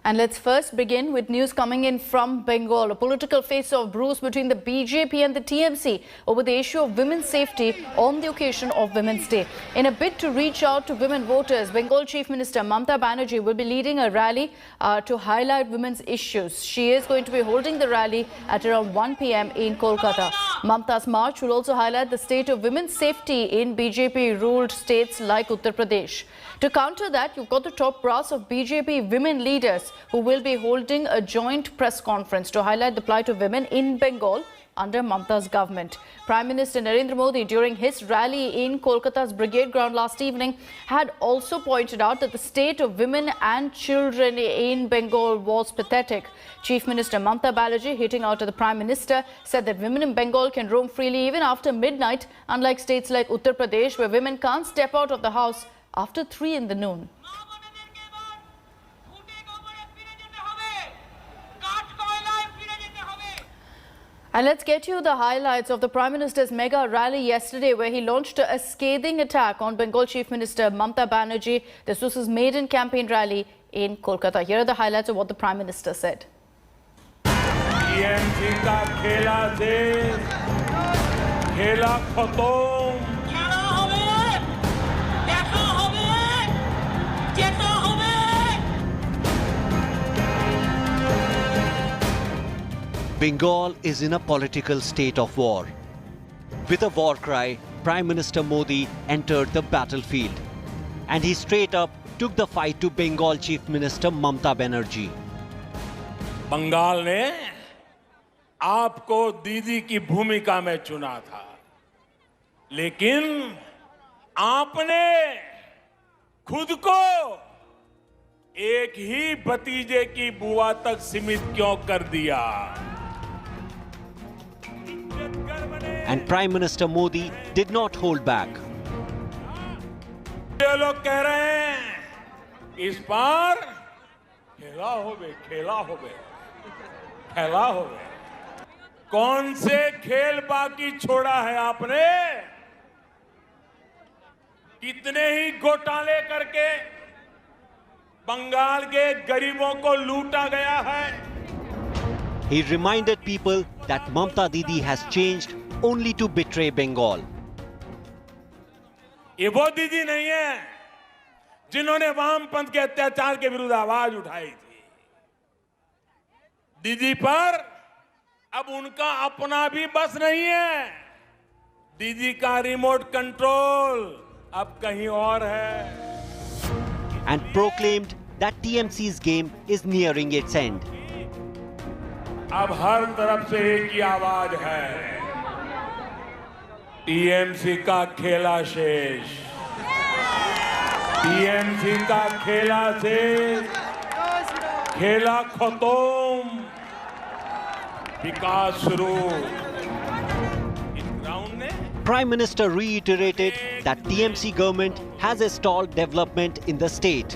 And let's first begin with news coming in from Bengal. A political face-off brews between the BJP and the TMC over the issue of women's safety on the occasion of Women's Day. In a bid to reach out to women voters, Bengal Chief Minister Mamata Banerjee will be leading a rally to highlight women's issues. She is going to be holding the rally at around 1 p.m. in Kolkata. Mamata's march will also highlight the state of women's safety in BJP-ruled states like Uttar Pradesh. To counter that, you've got the top brass of BJP women leaders who will be holding a joint press conference to highlight the plight of women in Bengal under Mamata's government. Prime Minister Narendra Modi, during his rally in Kolkata's Brigade Ground last evening, had also pointed out that the state of women and children in Bengal was pathetic. Chief Minister Mamata Banerjee, hitting out at the Prime Minister, said that women in Bengal can roam freely even after midnight, unlike states like Uttar Pradesh, where women can't step out of the house after 3 in the noon. And let's get you the highlights of the Prime Minister's mega rally yesterday, where he launched a scathing attack on Bengal Chief Minister Mamata Banerjee. This was his maiden campaign rally in Kolkata. Here are the highlights of what the Prime Minister said. Bengal is in a political state of war. With a war cry, Prime Minister Modi entered the battlefield. And he straight up took the fight to Bengal Chief Minister Mamata Banerjee. Bengal ने आपको दीदी की भूमिका में चुना था, लेकिन आपने खुद को एक ही भतीजे की बुआ तक सीमित क्यों कर दिया? And Prime Minister Modi did not hold back. ये लोग कह रहे हैं इस बार खेला होवे, खेला होवे, खेला होवे। कौन से खेल बाकी छोड़ा है आपने? कितने ही घोटाले करके बंगाल के गरीबों को लूटा गया है। He reminded people that Mamata Didi has changed only to betray Bengal. ये वो दीदी नहीं है जिन्होंने वामपंथ के अत्याचार के विरुद्ध आवाज उठाई थी। दीदी पर अब उनका अपना भी बस नहीं है। दीदी का रिमोट कंट्रोल अब कहीं और है। And proclaimed that TMC's game is nearing its end. अब हर तरफ से एक ही आवाज है, टीएमसी का खेला शेष, टीएमसी का खेला शेष, खेला खत्म, विकास शुरू। इस ग्राउंड ने Prime Minister reiterated that TMC government has stalled development in the state.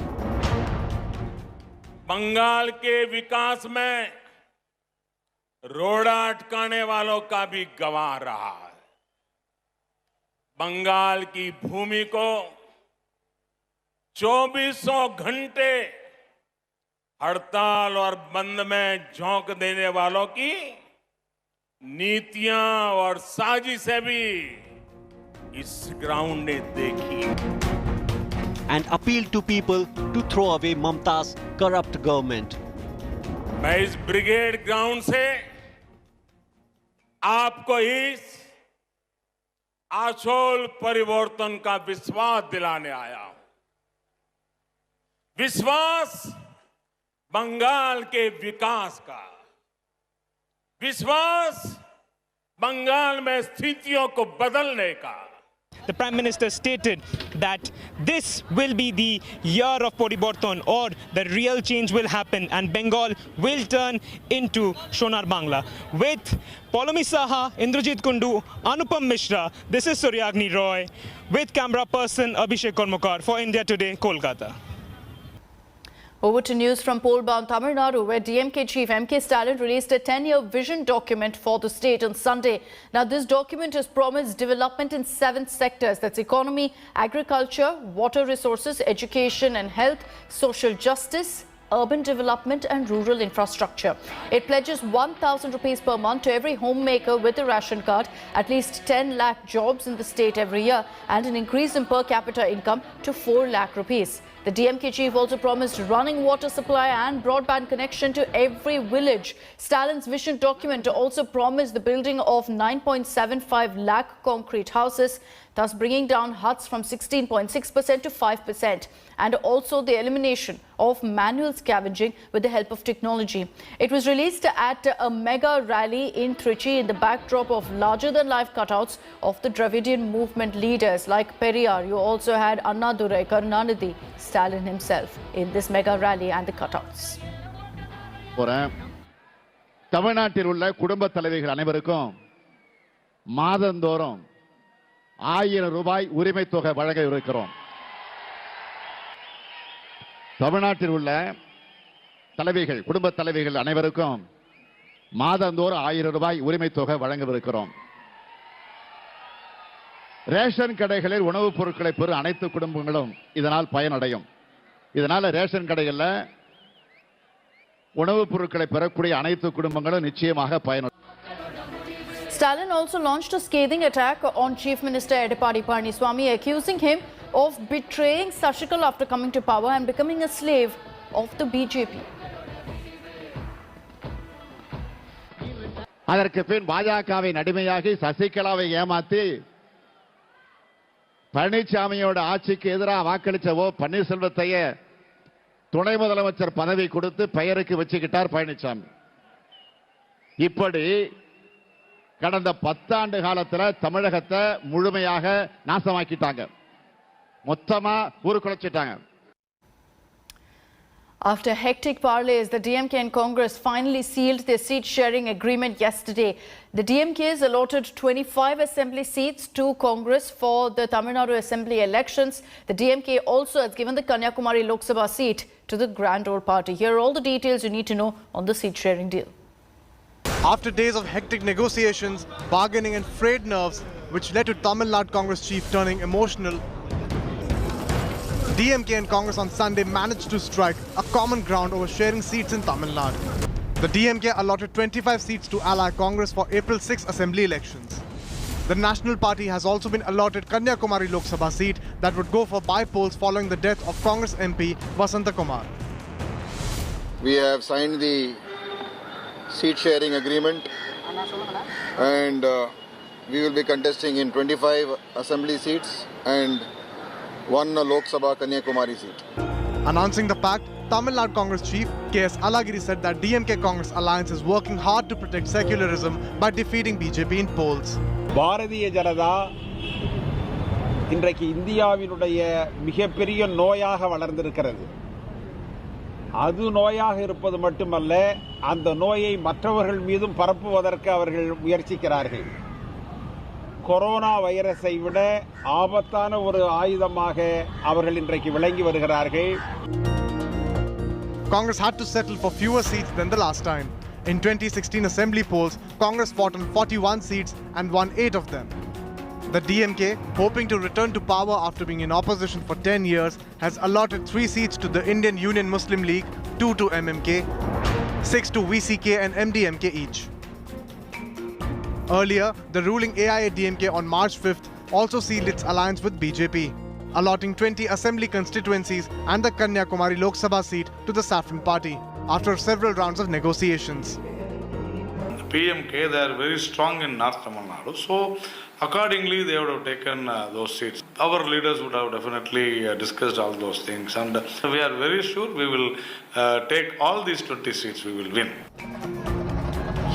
Bengal के विकास में रोड़ा अटकाने वालों का भी गवाह रहा है। बंगाल की भूमि को 2400 घंटे हड़ताल और बंद में झोंक देने वालों की नीतियां और साजिशें भी इस ग्राउंड ने देखी। And appealed to people to throw away Mamata's corrupt government. मैं इस ब्रिगेड ग्राउंड से आपको इस आशोल परिवर्तन का विश्वास दिलाने आया हूं। विश्वास बंगाल के विकास का, विश्वास बंगाल में स्थितियों को बदलने का। The Prime Minister stated that this will be the year of Poriborton, or the real change will happen and Bengal will turn into Sonar Bangla. With Polomi Saha, Indrajit Kundu, Anupam Mishra, this is Suryagni Roy with camera person Abhishek Kormukar for India Today, Kolkata. Over to news from poll-bound Tamil Nadu, where DMK chief M.K. Stalin released a 10-year vision document for the state on Sunday. Now, this document has promised development in 7 sectors. That's economy, agriculture, water resources, education and health, social justice urban development and rural infrastructure. It pledges 1,000 rupees per month to every homemaker with a ration card, at least 10 lakh jobs in the state every year, and an increase in per capita income to 4 lakh rupees. The DMK chief also promised running water supply and broadband connection to every village. Stalin's vision document also promised the building of 9.75 lakh concrete houses, thus bringing down huts from 16.6% to 5%, and also the elimination of manual scavenging with the help of technology. It was released at a mega rally in Trichy in the backdrop of larger-than-life cutouts of the Dravidian movement leaders like Periyar. You also had Annadurai, Karunanidhi, Stalin himself in this mega rally and the cutouts. தமிழ்நாட்டில் உள்ள குடும்ப தலைவிகள் அனைவருக்கும் மாதந்தோறும் 1000 ரூபாய் உரிமை தொகை வழங்க இருக்கிறோம். தமிழ்நாட்டில் உள்ள தலைவிகள் குடும்ப தலைவிகள் அனைவருக்கும் மாதந்தோறும் 1000 ரூபாய் உரிமை தொகை வழங்கவிருக்கிறோம். ரேஷன் கடைகளில் உணவுப் பொருட்களை பெறும் அனைத்து குடும்பங்களும் இதனால் பயனடையும். இதனால ரேஷன் கடைகளில் உணவுப் பொருட்களை பெறக்கூடிய அனைத்து குடும்பங்களும் நிச்சயமாக பயனடையும். Stalin also launched a scathing attack on Chief Minister Edappadi Palaniswamy, accusing him of betraying Sashikal after coming to power and becoming a slave of the BJP. அதற்கு பின் பாஜகவை அடிமையாகி சசிகலாவை ஏமாத்தி பழனிசாமியோட ஆட்சிக்கு எதிராக வாக்களிச்ச பன்னீர்செல்வத்தையே துணை முதலமைச்சர் பதவி கொடுத்து பெயருக்கு வச்சுக்கிட்டார் பழனிசாமி. இப்படி கடந்த 10 ஆண்டு காலத்தில் தமிழகத்தை முழுமையாக நாசமாக்கிட்டாங்க, மொத்தமா ஊருக்குலைச்சிட்டாங்க. After hectic parleys, the DMK and Congress finally sealed their seat-sharing agreement yesterday. The DMK has allotted 25 assembly seats to Congress for the Tamil Nadu Assembly elections. The DMK also has given the Kanyakumari Lok Sabha seat to the Grand Old Party. Here are all the details you need to know on the seat-sharing deal. After days of hectic negotiations, bargaining and frayed nerves, which led to Tamil Nadu Congress chief turning emotional, DMK and Congress on Sunday managed to strike a common ground over sharing seats in Tamil Nadu. The DMK allotted 25 seats to ally Congress for April 6 assembly elections. The National Party has also been allotted Kanyakumari Lok Sabha seat that would go for by-polls following the death of Congress MP Vasanta Kumar. We have signed the seat sharing agreement and we will be contesting in 25 assembly seats and 1 Lok Sabha Kanyakumari seat. Announcing the pact, Tamil Nadu Congress chief K.S. Alagiri said that DMK Congress alliance is working hard to protect secularism by defeating BJP in polls. Bharatiya Janata இன்றைக்கு இந்தியாவினுடைய மிகப்பெரிய நோயாக வளர்ந்திருக்கிறது. அது நோயாக இருப்பது மட்டுமல்ல, அந்த நோயை மற்றவர்கள் மீதும் பரப்புவதற்கு அவர்கள் முயற்சிக்கிறார்கள். கொரோனா வைரஸை விட ஆபத்தான ஒரு ஆயுதமாக அவர்கள் இன்றைக்கு விளங்கி வருகிறார்கள். Congress had to settle for fewer seats than the last time. In 2016 assembly polls, Congress fought on 41 seats and won 8 of them. The DMK, hoping to return to power after being in opposition for 10 years, has allotted 3 seats to the Indian Union Muslim League, 2 to MMK, 6 to VCK and MDMK each. Earlier, the ruling AIADMK on March 5th also sealed its alliance with BJP, allotting 20 assembly constituencies and the Kanyakumari Lok Sabha seat to the Saffron Party after several rounds of negotiations. PMK, they are very strong in North Tamil Nadu, so accordingly they would have taken those seats. Our leaders would have definitely discussed all those things, and we are very sure we will take all these 20 seats, we will win.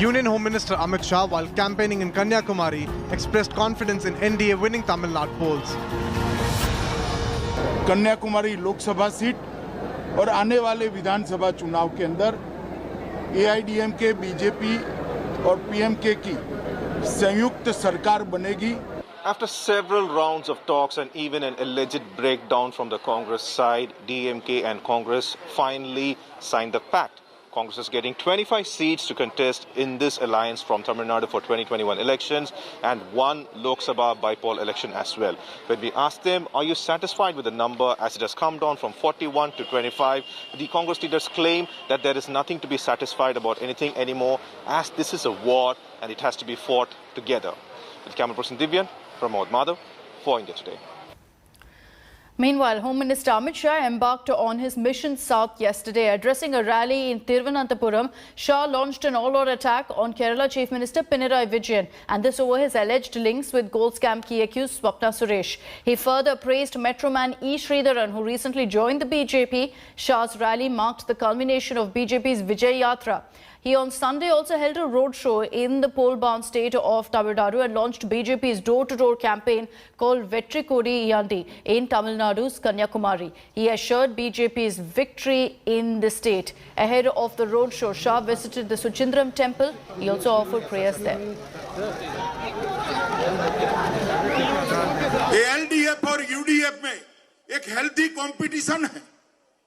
Union Home Minister Amit Shah, while campaigning in Kanyakumari, expressed confidence in NDA winning Tamil Nadu polls. Kanyakumari Lok Sabha seat और आने वाले विधानसभा चुनाव के अंदर AIADMK, BJP और PMK की संयुक्त सरकार बनेगी. After several rounds of talks and even an alleged breakdown from the Congress side, DMK and Congress finally signed the pact. Congress is getting 25 seats to contest in this alliance from Tamil Nadu for 2021 elections and one Lok Sabha by-poll election as well. When we asked them, are you satisfied with the number as it has come down from 41 to 25, the Congress leaders claim that there is nothing to be satisfied about anything anymore, as this is a war and it has to be fought together. With camera person Divyan, Pramod Madhav for India Today. Meanwhile, Home Minister Amit Shah embarked on his mission south yesterday. Addressing a rally in Thiruvananthapuram, Shah launched an all-out attack on Kerala Chief Minister Pinarayi Vijayan, and this over his alleged links with gold scam key accused Swapna Suresh. He further praised Metroman E. Sridharan, who recently joined the BJP. Shah's rally marked the culmination of BJP's Vijay Yatra. He on Sunday also held a roadshow in the poll-bound state of Tamil Nadu and launched BJP's door-to-door campaign called Vetri Kodi Yandi in Tamil Nadu's Kanyakumari. He assured BJP's victory in the state. Ahead of the roadshow, Shah visited the Suchindram temple. He also offered prayers there. LDF और UDF में एक healthy competition है,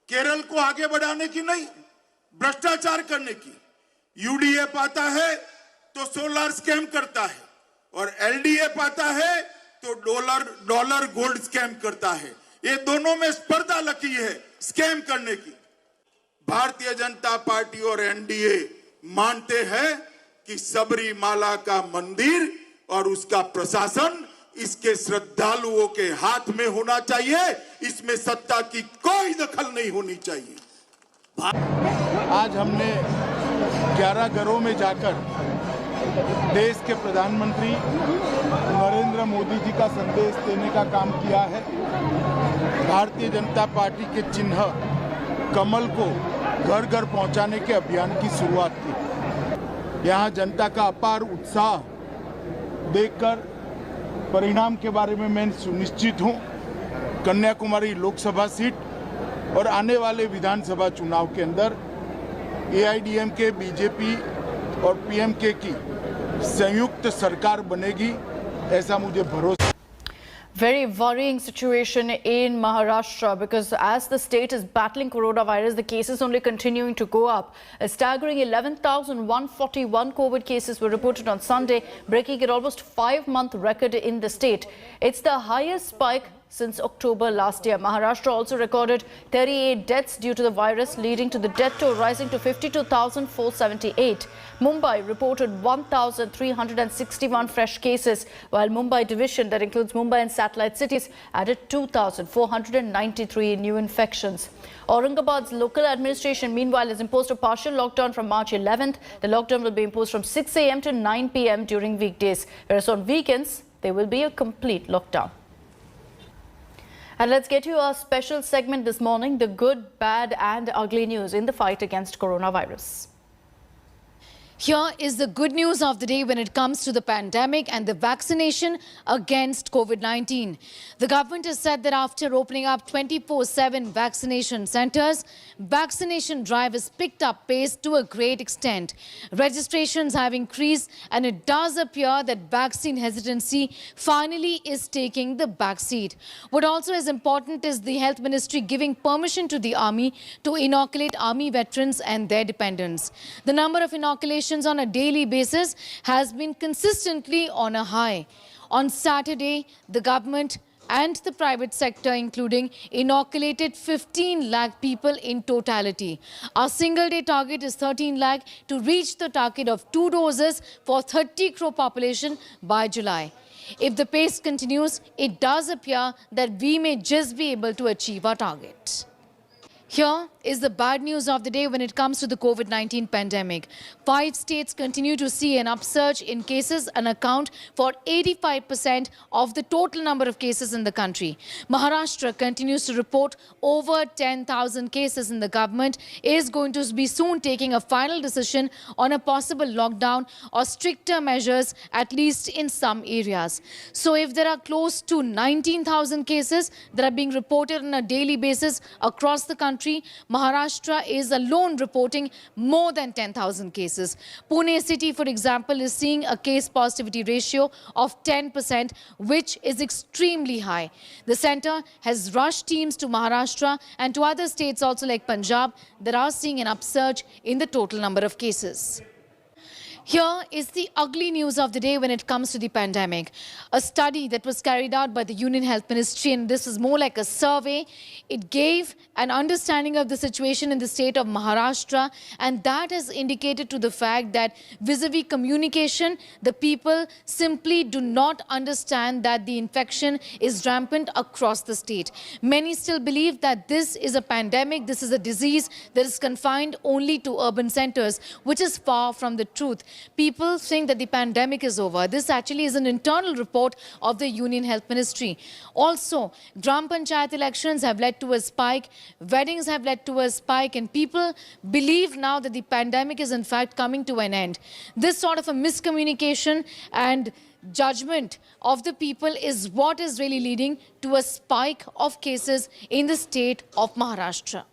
केरल को आगे बढ़ाने की नहीं, भ्रष्टाचार करने की। यूडीएफ आता है तो सोलर स्कैम करता है और एलडीएफ आता है तो डॉलर गोल्ड स्कैम करता है। ये दोनों में स्पर्धा लगी है स्कैम करने की। भारतीय जनता पार्टी और एनडीए मानते हैं कि सबरीमाला का मंदिर और उसका प्रशासन इसके श्रद्धालुओं के हाथ में होना चाहिए, इसमें सत्ता की कोई दखल नहीं होनी चाहिए। आज हमने 11 घरों में जाकर देश के प्रधानमंत्री नरेंद्र मोदी जी का संदेश देने का काम किया है। भारतीय जनता पार्टी के चिन्ह कमल को घर घर पहुंचाने के अभियान की शुरुआत की। यहां जनता का अपार उत्साह देखकर परिणाम के बारे में मैं सुनिश्चित हूं। कन्याकुमारी लोकसभा सीट और आने वाले विधानसभा चुनाव के अंदर एआईडीएमके, बीजेपी और पीएमके की संयुक्त सरकार बनेगी, ऐसा मुझे भरोसा। Very worrying situation in Maharashtra, because as the state is battling coronavirus, the cases only continuing to go up. A staggering 11,141 COVID cases were reported on Sunday, breaking an almost 5-month record in the state. It's the highest spike since October last year. Maharashtra also recorded 38 deaths due to the virus, leading to the death toll rising to 52,478. Mumbai reported 1,361 fresh cases, while Mumbai division, that includes Mumbai and satellite cities, added 2,493 new infections. Aurangabad's local administration, meanwhile, has imposed a partial lockdown from March 11th. The lockdown will be imposed from 6 a.m. to 9 p.m. during weekdays, whereas on weekends, there will be a complete lockdown. And let's get you our special segment this morning, the good, bad and ugly news in the fight against coronavirus. Here is the good news of the day when it comes to the pandemic and the vaccination against COVID-19. The government has said that after opening up 24/7 vaccination centres, vaccination drive has picked up pace to a great extent. Registrations have increased and it does appear that vaccine hesitancy finally is taking the backseat. What also is important is the Health Ministry giving permission to the Army to inoculate Army veterans and their dependents. The number of inoculations on a daily basis has been consistently on a high. On Saturday, the government and the private sector, including, inoculated 15 lakh people in totality. Our single-day target is 13 lakh to reach the target of 2 doses for 30 crore population by July. If the pace continues, it does appear that we may just be able to achieve our target. Here is the bad news of the day when it comes to the COVID-19 pandemic. 5 states continue to see an upsurge in cases and account for 85% of the total number of cases in the country. Maharashtra continues to report over 10,000 cases, and the government is going to be soon taking a final decision on a possible lockdown or stricter measures, at least in some areas. So if there are close to 19,000 cases that are being reported on a daily basis across the country, country, Maharashtra is alone reporting more than 10,000 cases. Pune city, for example, is seeing a case positivity ratio of 10%, which is extremely high. The centre has rushed teams to Maharashtra and to other states also like Punjab that are seeing an upsurge in the total number of cases. Here is the ugly news of the day when it comes to the pandemic. A study that was carried out by the Union Health Ministry, and this is more like a survey, it gave an understanding of the situation in the state of Maharashtra, and that has indicated to the fact that vis-a-vis communication, the people simply do not understand that the infection is rampant across the state. Many still believe that this is a pandemic, this is a disease that is confined only to urban centers, which is far from the truth. People think that the pandemic is over. This actually is an internal report of the Union Health Ministry. Also, Gram Panchayat elections have led to a spike, weddings have led to a spike, and people believe now that the pandemic is in fact coming to an end. This sort of a miscommunication and judgment of the people is what is really leading to a spike of cases in the state of Maharashtra.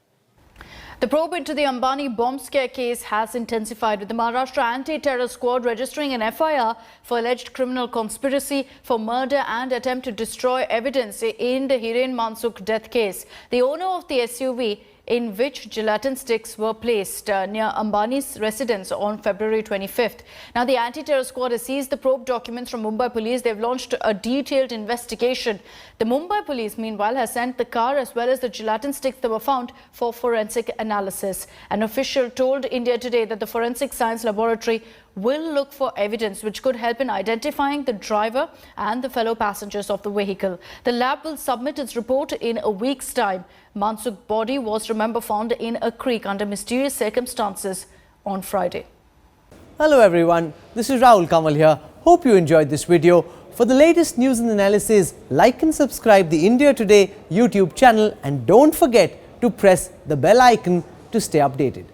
The probe into the Ambani bomb scare case has intensified, with the Maharashtra Anti-Terror Squad registering an FIR for alleged criminal conspiracy for murder and attempt to destroy evidence in the Hiren Mansukh death case. The owner of the SUV in which gelatin sticks were placed near Ambani's residence on February 25th. Now, the Anti-Terror Squad has seized the probe documents from Mumbai Police. They've launched a detailed investigation. The Mumbai Police, meanwhile, has sent the car as well as the gelatin sticks that were found for forensic analysis. An official told India Today that the Forensic Science Laboratory will look for evidence which could help in identifying the driver and the fellow passengers of the vehicle. The lab will submit its report in a week's time. Mansukh's body was, remember, found in a creek under mysterious circumstances on Friday. Hello everyone, this is Rahul Kamal here. Hope you enjoyed this video. For the latest news and analysis, like and subscribe the India Today YouTube channel, and don't forget to press the bell icon to stay updated.